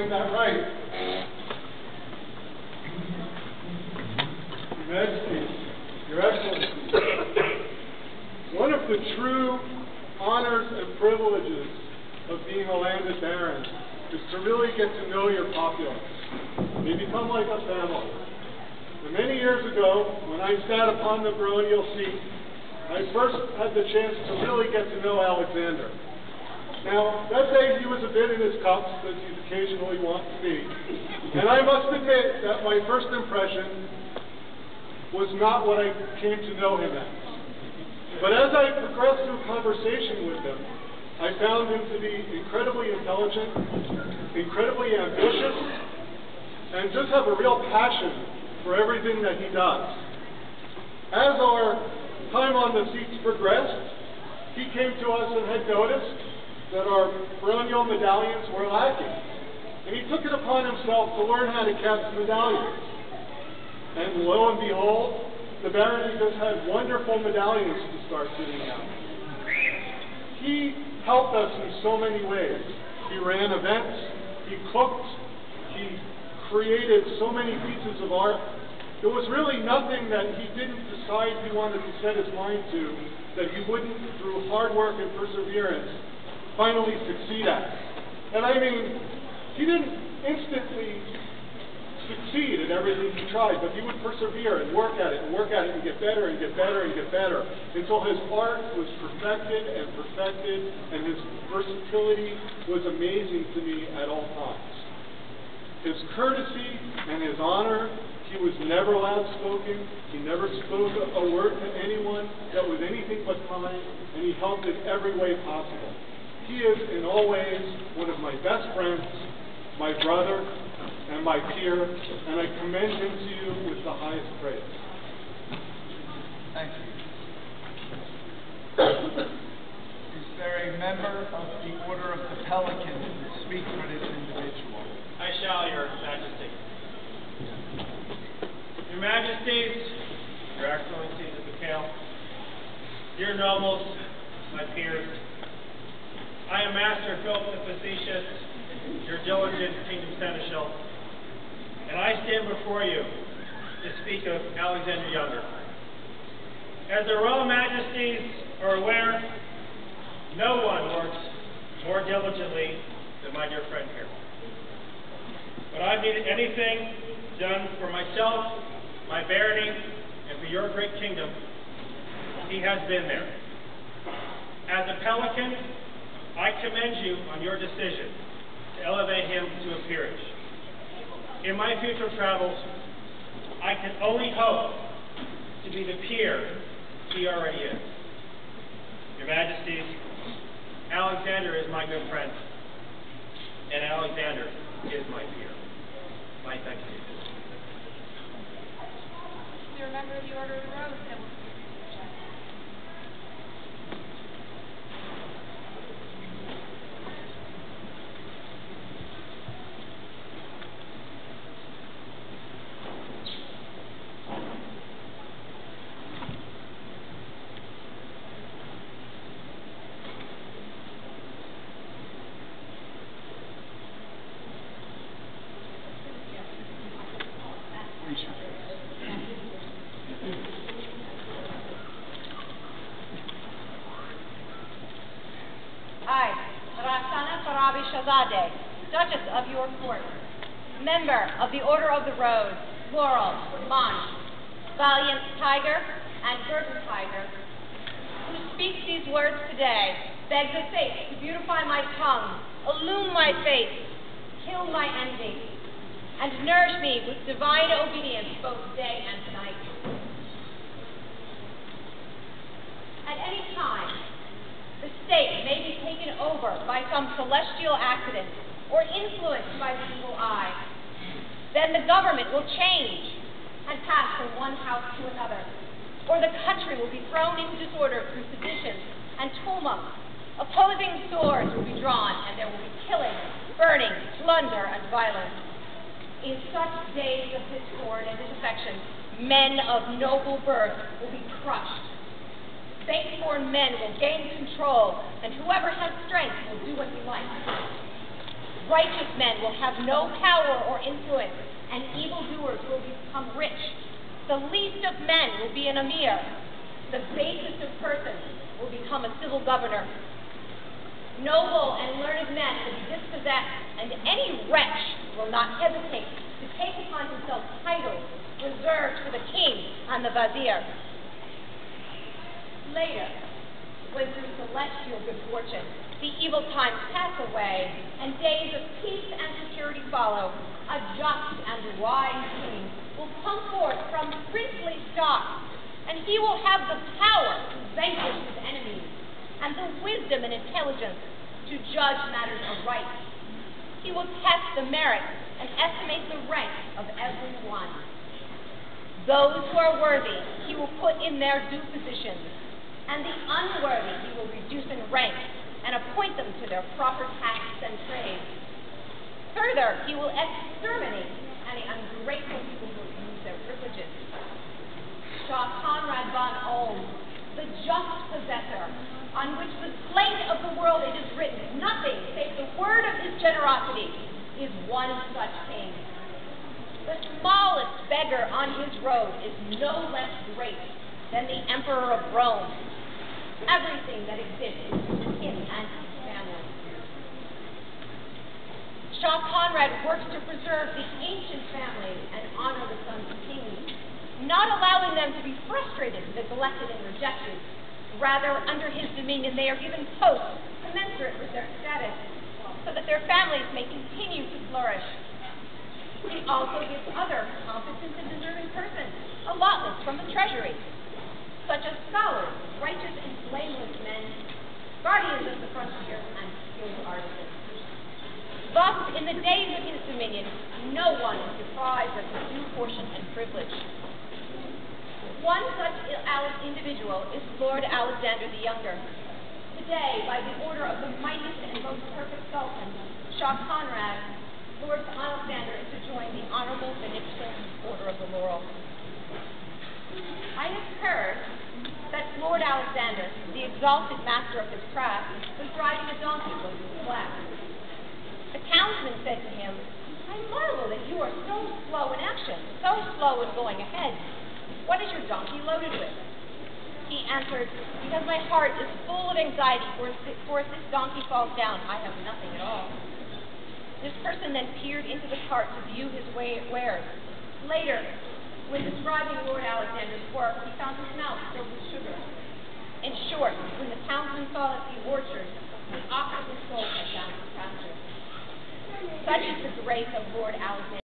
saying that right. Your Majesty, Your Excellency, one of the true honors and privileges of being a landed baron is to really get to know your populace. They become like a family. And many years ago, when I sat upon the baronial seat, I first had the chance to really get to know Alexander. Now, that day he was a bit in his cups, as he's occasionally wont to be. And I must admit that my first impression was not what I came to know him as. But as I progressed through conversation with him, I found him to be incredibly intelligent, incredibly ambitious, and just have a real passion for everything that he does. As our time on the seats progressed, he came to us and had noticed that our baronial medallions were lacking. And he took it upon himself to learn how to cast medallions. And lo and behold, the barony just had wonderful medallions to start giving out. He helped us in so many ways. He ran events, he cooked, he created so many pieces of art. There was really nothing that he didn't decide he wanted to set his mind to that he wouldn't, through hard work and perseverance, finally succeed at. And I mean, he didn't instantly succeed at everything he tried, but he would persevere and work at it and work at it and get better and get better and get better until his art was perfected, and his versatility was amazing to me at all times. His courtesy and his honor, he was never loud-spoken. He never spoke a word to anyone that was anything but kind, and he helped in every way possible. He is, in all ways, one of my best friends, my brother, and my peer, and I commend him to you with the highest praise. Thank you. Is there a member of the Order of the Pelican to speak for this individual? I shall, Your Majesty. Your Majesties, Your Excellencies of the Pale, dear nobles, my peers, I am Master Phillip the Facetious, your diligent Kingdom Seneschal, and I stand before you to speak of Alexander Younger. As the Royal Majesties are aware, no one works more diligently than my dear friend here. When I've needed anything done for myself, my barony, and for your great kingdom, he has been there. As a Pelican, I commend you on your decision to elevate him to a peerage. In my future travels, I can only hope to be the peer he already is. Your Majesties, Alexander is my good friend, and Alexander is my peer. My thanks to you. Do you remember the Order of the Rose that was I, Roxane Farabi Shahzadeh, Duchess of your court, member of the Order of the Rose, Laurel, Manche, Valiant Tiger, and Burden Tiger, who speaks these words today, beg the fates to beautify my tongue, illume my face, kill my envy, and nourish me with divine obedience both day and night. At any time, the state may be taken over by some celestial accident or influenced by the evil eye. Then the government will change and pass from one house to another, or the country will be thrown into disorder through sedition and tumult. Opposing swords will be drawn, and there will be killing, burning, plunder, and violence. In such days of discord and disaffection, men of noble birth will be crushed. Base-born men will gain control, and whoever has strength will do what he likes. Righteous men will have no power or influence, and evildoers will become rich. The least of men will be an emir. The basest of persons will become a civil governor. Noble and learned men will be dispossessed, and any wretch will not hesitate to take upon himself titles reserved for the king and the vizier. Later, when through celestial good fortune the evil times pass away, and days of peace and security follow, a just and wise king will come forth from princely stock, and he will have the power to vanquish his enemies, and the wisdom and intelligence to judge matters aright. He will test the merit and estimate the rank of every one. Those who are worthy he will put in their due positions, and the unworthy he will reduce in rank and appoint them to their proper tasks and trades. Further, he will exterminate any ungrateful people who abuse their privileges. Shah Conrad von Ulm, the just possessor, on which the slate of the world it is written, nothing save the word of his generosity, is one such king. The smallest beggar on his road is no less great than the emperor of Rome. Everything that exists is to him and his family. Shah Conrad works to preserve the ancient families and honor the sons of kings, not allowing them to be frustrated, neglected, and rejected. Rather, under his dominion, they are given posts commensurate with their status, so that their families may continue to flourish. He also gives other competent and deserving persons allotments from the treasury, such as scholars, righteous and blameless men, guardians of the frontier, and skilled artisans. Thus, in the days of his dominion, no one is deprived of his due portion and privilege. One such individual is Lord Alexander the Younger. Today, by the order of the mightiest and most perfect Sultan, Shah Conrad, Lord Alexander is to join the Honorable Beneficent Order of the Laurel. I have heard that Lord Alexander, the exalted master of his craft, was driving a donkey when he was black. The townsman said to him, "I marvel that you are so slow in action, so slow in going ahead. What is your donkey loaded with?" He answered, "Because my heart is full of anxiety, for if this donkey falls down, I have nothing at all." This person then peered into the cart to view his wares. Later, when describing Lord Alexander's work, he found his mouth filled with sugar. In short, when the townsman saw that the orchard, the ox of his soul had found his pasture. Such is the grace of Lord Alexander.